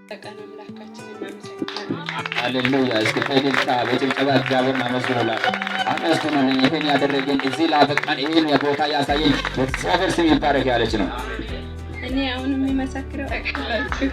ተቀና አምላካችንን እናመሰግናለን። ሃሌሉያ። እስኪ በእልልታ በጭብጨባ እግዚአብሔርን አመስግኑላት። አመስግኑልኝ። ይሄን ያደረገኝ እዚህ ላበቃን ይሄን ቦታ ያሳየኝ እግዚአብሔር ስም ይባረክ ያለች ነው። እኔ አሁን የሚመሰክረው አቀባችሁ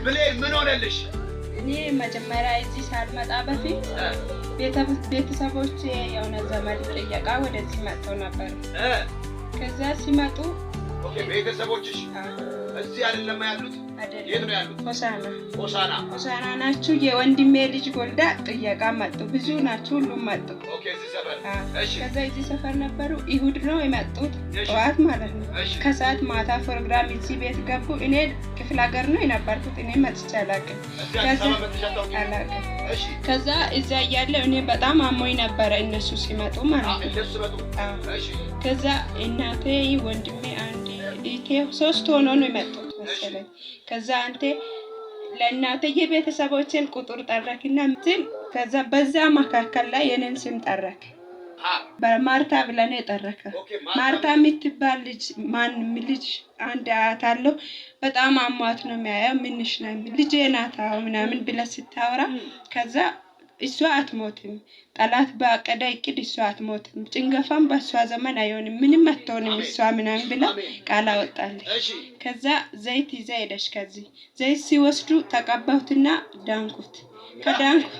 ብሌን ምን ሆነልሽ? እኔ መጀመሪያ እዚህ ሳልመጣ በፊት ቤተሰቦቼ የሆነ ዘመድ ጥየቃ ወደዚህ መጥተው ነበር። ከዛ ሲመጡ ኦኬ ቤተሰቦችሽ እዚህ አይደለም ያሉት? የት ነው ያሉት? ሆሳና ናችሁ። የወንድሜ ልጅ ጎልዳ ጥየቃ መጡ። ብዙ ናችሁ፣ ሁሉም መጡ። ኦኬ እዚህ ሰፈር እሺ። ከዛ እዚህ ሰፈር ነበሩ። ይሁድ ነው የመጡት ጠዋት ማለት ነው። ከሰዓት ማታ ፕሮግራም እዚህ ቤት ገቡ። እኔ ክፍለ ሀገር ነው የነበርኩት። እኔ መጥቼ አላውቅም። ከዛ እዛ እያለሁ እኔ በጣም አሞኝ ነበረ እነሱ ሲመጡ ማለት ነው። ከዛ እናቴ ወንድሜ አንዴ ሶስት ሆኖ ነው የመጡት መሰለኝ። ከዛ አንተ ለእናቴ የቤተሰቦችን ቁጥር ጠረክና ምትል ከዛ በዛ መካከል ላይ የኔን ስም ጠረክ። በማርታ ብለኔ ጠረከ። ማርታ የምትባል ልጅ ልጅ አንድ አያት አለው። በጣም አሟት ነው የሚያየው። ምንሽ ነው ልጄ ናት ምናምን ብለህ ስታወራ ከዛ እሷ አትሞትም፣ ጠላት ባቀደ እቅድ እሷ አትሞትም፣ ጭንገፋም በእሷ ዘመን አይሆንም፣ ምንም አትሆንም እሷ ምናምን ብላ ቃል አወጣለች። ከዛ ዘይት ይዛ ሄደች። ከዚህ ዘይት ሲወስዱ ተቀባሁትና ዳንኩት። ከዳንኩ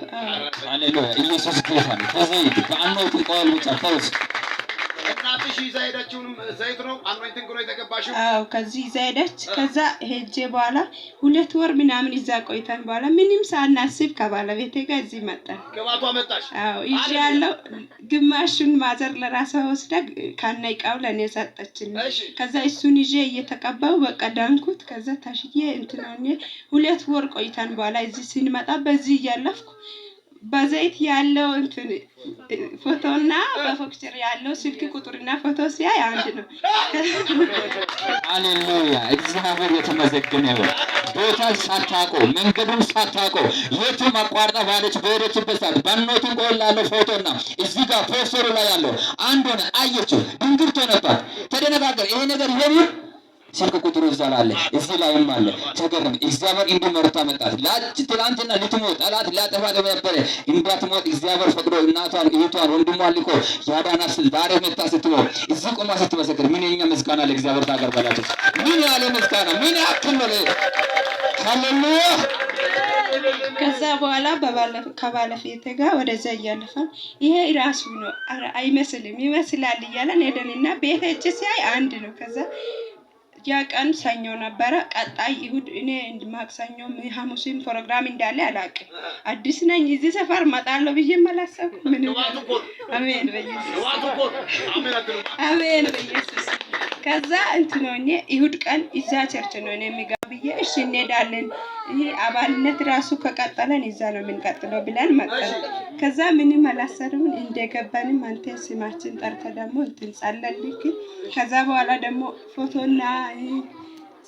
ሃሌሉያ ኢየሱስ ጌታ ነው። ከዚህ ከአንተ ቃል ብቻ ታውስ እናትሽ ይዛ ሄደችውንም ዘይት ነው አንወይንቲንግ ነው የተቀባሽው? አዎ ከዚህ ይዛ ሄደች። ከዛ ሄጄ በኋላ 2 ወር ምናምን ይዛ ቆይተን በኋላ ምንም ሳናስብ ከባለቤቴ ጋር እዚህ መጣን። ገባቷ መጣሽ? አዎ ይዤ ያለው ግማሹን ማዘር ለራሷ ወስዳ ካናይቃው ለኔ ሰጠችኝ። ከዛ እሱን ይዤ እየተቀባው በቃ ዳንኩት። ከዛ ታሽዬ እንትናኔ 2 ወር ቆይተን በኋላ እዚህ ስንመጣ በዚህ እያለፍኩ በዘይት ያለው እንትን ፎቶና በፎክቸር ያለው ስልክ ቁጥርና ፎቶ ሲያይ አንድ ነው። ሃሌሉያ እግዚአብሔር የተመሰገነ ይሁን። ቦታው ሳታውቁ መንገዱን ሳታውቁ የቱም አቋርጣ ባለች በሄደችበት ሰዓት ባኖቱን ቆላለው ፎቶና እዚህ ጋር ፖስተሩ ላይ ያለው አንድ ሆነ አየችው። ድንግርቶ ነበር። ተደነጋገረ። ይሄ ነገር የምን ስልክ ቁጥሩ ይዛላል እዚህ ላይም አለ። ተገረም። እግዚአብሔር እንዲመርታ መጣት ላጭ ትላንትና ልትሞት ጠላት ሊያጠፋ ነበር። እንዳትሞት እግዚአብሔር ፈቅዶ እናቷን እህቷን ወንድሟን ልኮ ያዳናት ስል ዛሬ መጣ ስትሞት እዚህ ቆማ ስትመሰክር ምን የኛ ምስጋና ለእግዚአብሔር ታቀርባላችሁ? ምን ያለ ምስጋና ምን ያክል ነው? ሃሌሉያ። ከዛ በኋላ ከባለቤቴ ጋር ወደዛ እያለፈን ይሄ ራሱ ነው አይመስልም ይመስላል እያለን ሄደንና ቤት እጭ ሲያይ አንድ ነው። ከዛ ያ ቀን ሰኞ ነበረ። ቀጣይ ይሁድ እኔ ማክሰኞ ሐሙስም ፕሮግራም እንዳለ አላውቅም። አዲስ ነኝ እዚህ ሰፈር መጣለሁ ብዬ መላሰብኩ። ምን አሜን በኢየሱስ አሜን በኢየሱስ። ከዛ እንትኖኔ ይሁድ ቀን እዛ ቸርች ነው እኔ የሚገባው ብዬ እሺ እንሄዳለን፣ ይሄ አባልነት ራሱ ከቀጠለን እዛ ነው የምንቀጥለው ብለን መጣን። ከዛ ምንም አላሰብም። እንደገባንም አንተ ስማችን ጠርተ ደግሞ እንትን ጸለልክ። ከዛ በኋላ ደግሞ ፎቶና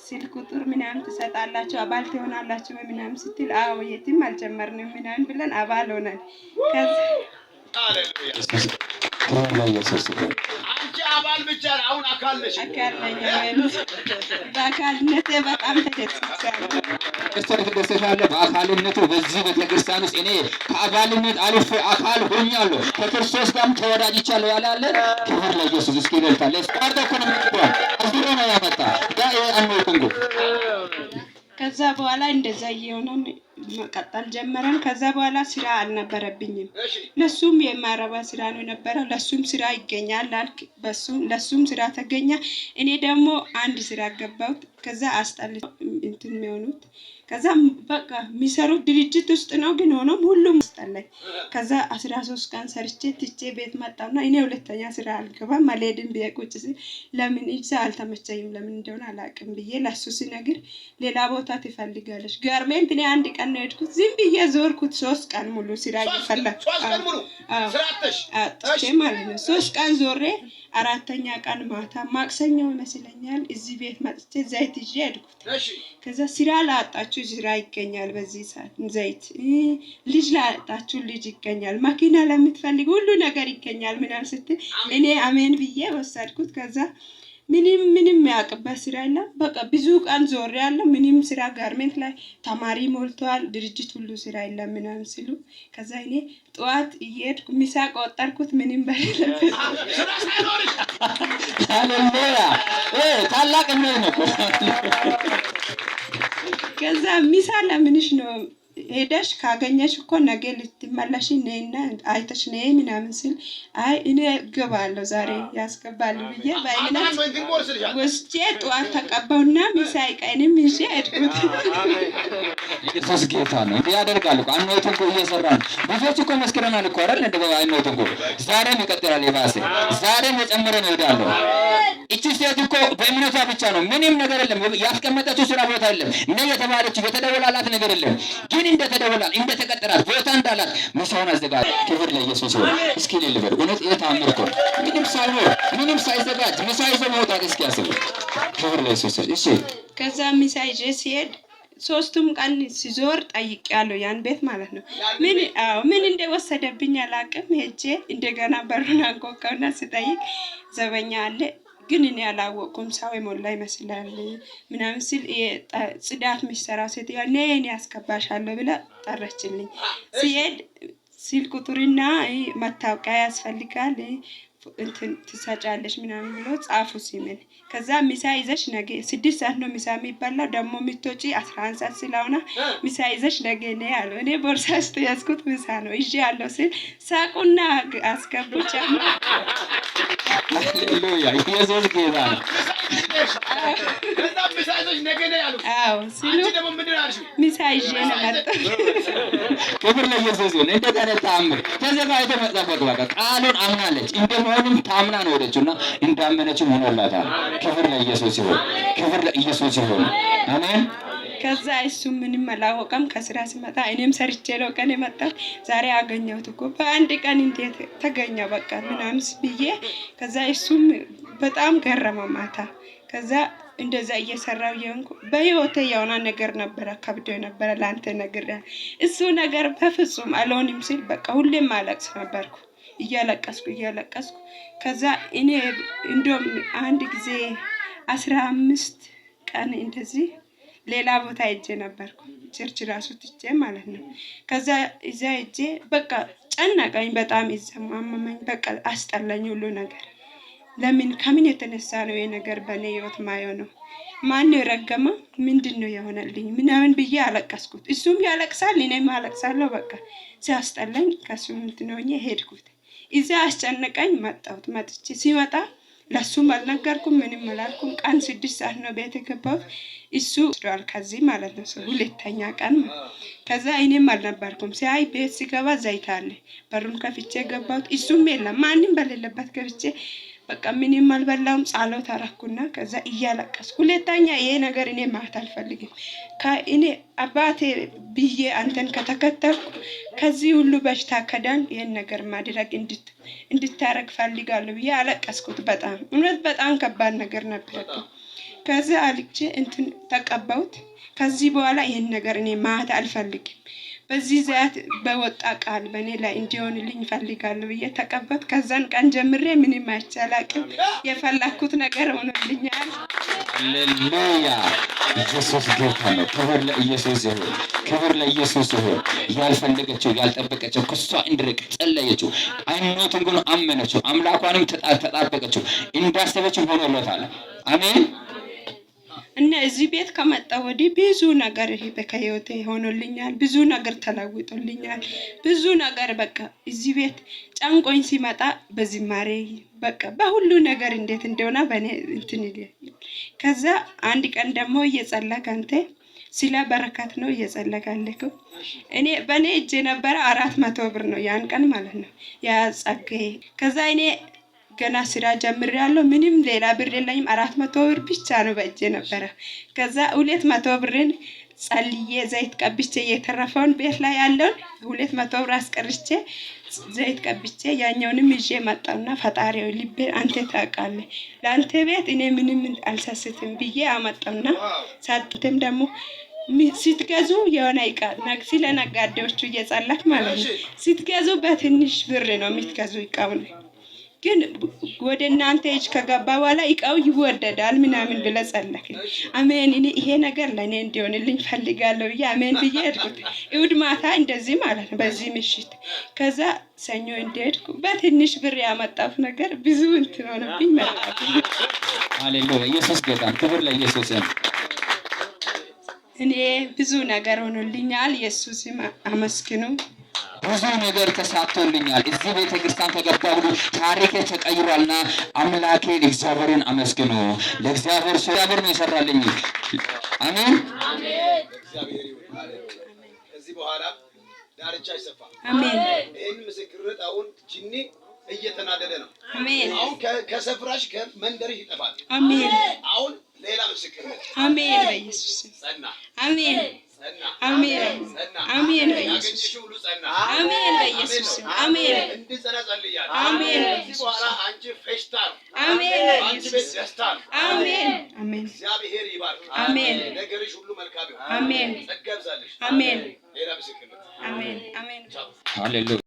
ስልክ ቁጥር ምናምን ትሰጣላችሁ አባል ትሆናላችሁ ምናምን ስትል አዎ የትም አልጀመርንም ምናምን ብለን አባል ሆነን ከዛ ሃሌሉያ አንቺ አባል ብቻ ነው አሁን አካል ነሽ። አካል ነኝ በአካልነቴ በጣም ተደስቻለሁ። በአካልነቱ በዚህ ቤተክርስቲያን ውስጥ እኔ ከአባልነት አልፌ አካል ሆኛለሁ፣ ከክርስቶስ ጋርም ተወዳጅቻለሁ ያላለ ክብር ለኢየሱስ። እስኪ ይልታል ስፓርታ ኮን ምትባል አዝሮ ነው ያመጣ ዳኤ አንወልኩንጉ። ከዛ በኋላ እንደዛ እየሆነን መቀጠል ጀመረን። ከዛ በኋላ ስራ አልነበረብኝም። ለሱም የማረባ ስራ ነው የነበረው። ለሱም ስራ ይገኛል አልክ። ለሱም ስራ ተገኘ። እኔ ደግሞ አንድ ስራ ገባሁት። ከዛ አስጠልቶ እንትን የሚሆኑት ከዛ በቃ የሚሰሩት ድርጅት ውስጥ ነው፣ ግን ሆኖም ሁሉም አስጠላኝ። ከዛ 13 ቀን ሰርቼ ትቼ ቤት መጣሁና እኔ ሁለተኛ ስራ አልገባም አልሄድም ብዬ ቁጭ ስል ለምን እዛ አልተመቸኝም ለምን እንደሆነ አላውቅም ብዬ ለሱ ሲነግር ሌላ ቦታ ትፈልጋለሽ ጋርሜንት እኔ አንድ ቀን ነው የሄድኩት። ዝም ብዬ ዞርኩት 3 ቀን ሙሉ ስራ እየፈለኩ 3 ቀን ሙሉ ስራተሽ አጥቼ ማለት ነው። 3 ቀን ዞሬ 4ኛ ቀን ማታ ማክሰኞ ይመስለኛል እዚህ ቤት መጥቼ ዘይት ይዤ ሄድኩት። ከዛ ስራ ላጣችሁ ስራ ይገኛል በዚህ ሰዓት ዘይት፣ ልጅ ላጣችሁ ልጅ ይገኛል፣ መኪና ለምትፈልጉ ሁሉ ነገር ይገኛል ምናምን ስትል እኔ አሜን ብዬ ወሰድኩት። ከዛ ምንም ያውቅበት ስራ የለም። በቃ ብዙ ቀን ዞር ያለው ምንም ስራ ጋርሜንት ላይ ተማሪ ሞልቷል፣ ድርጅት ሁሉ ስራ የለም ምናምን ሲሉ ከዛ እኔ ጠዋት እየሄድኩ ምሳ ቆጠርኩት ምንም በሌለበት። ሃሌሉያ ታላቅ ነው። ከዛ ምሳ ለምንሽ ነው ሄደሽ ካገኘሽ እኮ ነገ ልትመለሽ ነይና አይተሽ ነይ ምናምን ሲል አይ እኔ ገባለሁ ዛሬ ያስገባል ብዬ በእምነት ወስጄ ጠዋት ተቀበውና ምሳ ቀንም ይዤ ሄድኩት። ኢየሱስ ጌታ ነው። እንዲህ ያደርጋል እኮ አኖት እኮ እየሰራ ነው። ብዙዎች እኮ መስክረናል እኮ አይደል? እንደ አኖት እኮ ዛሬም ይቀጥላል። ይባስ ዛሬም የጨመረ ነው ይዳለው። እቺ ሴት እኮ በእምነቷ ብቻ ነው፣ ምንም ነገር የለም። ያስቀመጠችው ስራ ቦታ የለም። ነው የተባለችው የተደወላላት ነገር የለም። ግን እንደተደወላል እንደተቀጠራት ቦታ እንዳላት ምሳውን አዘጋጅ። ክብር ለኢየሱስ ይሁን። እስኪ ልልበል እውነት የታምር እኮ ምንም ሳይኖር ምንም ሳይዘጋጅ ምሳ ይዞ መውጣት እስኪ ያስብ። ክብር ለኢየሱስ። እሺ ከዛ ምሳ ይዤ ሲሄድ ሶስቱም ቀን ሲዞር ጠይቄያለሁ ያን ቤት ማለት ነው። ምን እንደወሰደብኝ አላውቅም። ሄጄ እንደገና በሩን አንኳኳና ስጠይቅ ዘበኛ አለ ግን እኔ አላወቅኩም። ሰው የሞላ ይመስላል ምናምን ሲል ጽዳት የሚሰራው ሴትዮ እኔ ያስገባሻለሁ ብላ ጠረችልኝ። ሲሄድ ስልክ ቁጥርና መታወቂያ ያስፈልጋል እንትን ትሰጫለሽ ምናምን ብሎ ጻፉ ሲምን። ከዛ ምሳ ይዘሽ ነገ 6 ሰዓት ነው ምሳ የሚበላው ደግሞ ምትወጪ 11 ሰዓት ስለሆነ ምሳ ይዘሽ ነገ ነይ አለው። እኔ ቦርሳ ውስጥ ያዝኩት ምሳ ነው ይዤ ያለው ሲል ሳቁና አስገቡቻ። ሃሌሉያ ኢየሱስ ጌታ ነው። ከዛ ምሳ ይዘሽ ነገ ነይ አሉ። አዎ ሲሉ ደግሞ ምንድን አልሽ? ምሳ ይዤ ነው መጣሁ። ክብር ለኢየሱስ ይሁን። እንደዚህ ተአምር ተዘጋጅቶ መጣበት በቃ ቃሉን አምናለች እንደሆነም ታምና ነው ወደችውና እንዳመነችው ሆኖላታል። ክብር ለኢየሱስ ይሁን። ክብር ለኢየሱስ ይሁን። አሜን። ከዛ እሱ ምንም አላወቀም። ከስራ ሲመጣ እኔም ሰርቼ ነው ቀን የመጣው ዛሬ አገኘሁት እኮ በአንድ ቀን እንዴት ተገኘ በቃ ምናምን ብዬ ከዛ እሱም በጣም ገረመ ማታ። ከዛ እንደዛ እየሰራው የሆንኩ በህይወቴ የሆነ ነገር ነበር ከብዶ ነበር ላንተ ነገር እሱ ነገር በፍጹም አልሆንም ሲል በቃ ሁሌም ማለቅስ ነበርኩ እያለቀስኩ ከዛ እኔ እንደውም አንድ ጊዜ 15 ቀን እንደዚህ ሌላ ቦታ ሄጄ ነበርኩ ቸርች ራሱ ትቼ ማለት ነው። ከዛ እዛ ሄጄ በቃ ጨነቀኝ በጣም ይዘማመመኝ በቃ አስጠላኝ ሁሉ ነገር። ለምን ከምን የተነሳ ነው ይሄ ነገር በኔ ህይወት ማየው ነው? ማን ነው የረገመ? ምንድነው የሆነልኝ ምናምን ብዬ አለቀስኩት። እሱም ያለቅሳል እኔም አለቅሳለሁ። በቃ ሲያስጠላኝ ከሱ እንትነውኝ ሄድኩት። እዛ አስጨነቀኝ መጣሁት። መጥቼ ሲመጣ ለሱም አልነገርኩም ምንም አላልኩም። ቀን 6 ሰዓት ነው ቤት የገባሁት። እሱ ወስዷል ከዚህ ማለት ነው ሁለተኛ ቀን። ከዛ እኔም አልነበርኩም። ሲያይ ቤት ሲገባ ዘይት አለ። በሩን ከፍቼ ገባሁት። እሱም የለም ማንንም በሌለበት ገብቼ በቃ ምንም አልበላውም። ጸሎት አረኩና ከዛ እያለቀስኩ ሁለተኛ ይሄ ነገር እኔ ማት አልፈልግም ከእኔ አባቴ ብዬ አንተን ከተከተልኩ ከዚህ ሁሉ በሽታ ከዳን ይሄን ነገር ማድረግ እንድታረግ ፈልጋለሁ ብዬ አለቀስኩት። በጣም እውነት በጣም ከባድ ነገር ነበር። ከዛ አልቼ እንትን ተቀባሁት። ከዚህ በኋላ ይሄን ነገር እኔ ማት አልፈልግም በዚህ ዛት በወጣ ቃል በኔ ላይ እንዲሆንልኝ ፈልጋለሁ ብዬ ተቀበልኩ። ከዛን ቀን ጀምሬ ምንም አይቻላቅም የፈለኩት ነገር ሆኖልኛል። ሃሌሉያ ኢየሱስ ጌታ ነው። ክብር ለኢየሱስ ይሁን። ክብር ለኢየሱስ ይሁን። ያልፈለገችው ያልጠበቀችው ከሷ እንድርቅ ጸለየችው። አይኖቱን ግን አመነችው። አምላኳንም ተጣበቀችው። እንዳሰበችው ሆኖላታል። አሜን። እና እዚህ ቤት ከመጣሁ ወዲህ ብዙ ነገር በከህይወቴ ሆኖልኛል። ብዙ ነገር ተለውጦልኛል። ብዙ ነገር በቃ እዚህ ቤት ጫንቆኝ ሲመጣ በዝማሬ በቃ በሁሉ ነገር እንዴት እንደሆነ በኔ እንትን ይላል። ከዛ አንድ ቀን ደግሞ እየጸለይክ አንተ ስለ በረከት ነው እየጸለይክ እኔ በኔ እጄ ነበር 400 ብር ነው ያን ቀን ማለት ነው ያጸገይ። ከዛ እኔ ገና ስራ ጀምሬያለሁ ምንም ሌላ ብር የለኝም 400 ብር ብቻ ነው በእጄ ነበር። ከዛ 200 ብርን ጸልዬ ዘይት ቀብቼ የተረፈውን ቤት ላይ ያለውን 200 ብር አስቀርቼ ዘይት ቀብቼ ያኛውንም ይዤ መጣውና ፈጣሪው ልቤ አንተ ታውቃለህ ለአንተ ቤት እኔ ምንም አልሰስትም ብዬ አመጣውና ሳጥተም ደግሞ ሲትገዙ የሆነ ይቃል ነግሲ ለነጋዴዎቹ እየጸለክ ማለት ነው ሲትገዙ በትንሽ ብር ነው የምትገዙ ይቃው ነው። ግን ወደ እናንተ እጅ ከገባ በኋላ እቃው ይወደዳል ምናምን ብለህ ጸለይክ። አሜን። እኔ ይሄ ነገር ለእኔ እንዲሆንልኝ ፈልጋለሁ ብዬ አሜን ብዬ ሄድኩት። እሑድ ማታ እንደዚህ ማለት ነው በዚህ ምሽት። ከዛ ሰኞ እንደሄድኩ በትንሽ ብር ያመጣሁት ነገር ብዙ እንትን ሆነብኝ መጣብኝ። ሃሌሉያ! ኢየሱስ ጌታ። ክብር ለኢየሱስ ይሁን። እኔ ብዙ ነገር ሆኖልኛል። ኢየሱስም አመስግኑ። ብዙ ነገር ተሳክቶልኛል። እዚህ ቤተክርስቲያን ከገባሁ ሁሉ ታሪኬ ተቀይሯልና አምላኬን እግዚአብሔርን አመስግኑ። ለእግዚአብሔር ሰው እግዚአብሔር ነው የሰራልኝ። አሜን አሜን። እግዚአብሔር ይሁን። ከዚህ በኋላ ዳርቻ ይሰፋ። አሜን። ይሄን ምስክርነት አሁን ጅኒ እየተናደደ ነው። አሜን። አሁን ከሰፍራሽ ከመንደርሽ ይጠፋል። አሜን። አሁን ሌላ ምስክርነት። አሜን። በኢየሱስ ጸና። አሜን። ጸና። አሜን። አሜን። በኢየሱስ ያገኘሽው ሁሉ ጸና። አሜን። በኢየሱስ አሜን። እንድጸና ጸልያለሁ። አሜን። ከዚህ በኋላ አንቺ ፌሽታ ነው። አሜን። አንቺ ቤት ደስታ ነው። አሜን። አሜን። እግዚአብሔር ይባርክ። አሜን። ነገርሽ ሁሉ መልካም ይሁን። አሜን። ጸጋ ይብዛልሽ። አሜን። ሌላ ምስክርነት። አሜን። አሜን። ሃሌሉያ!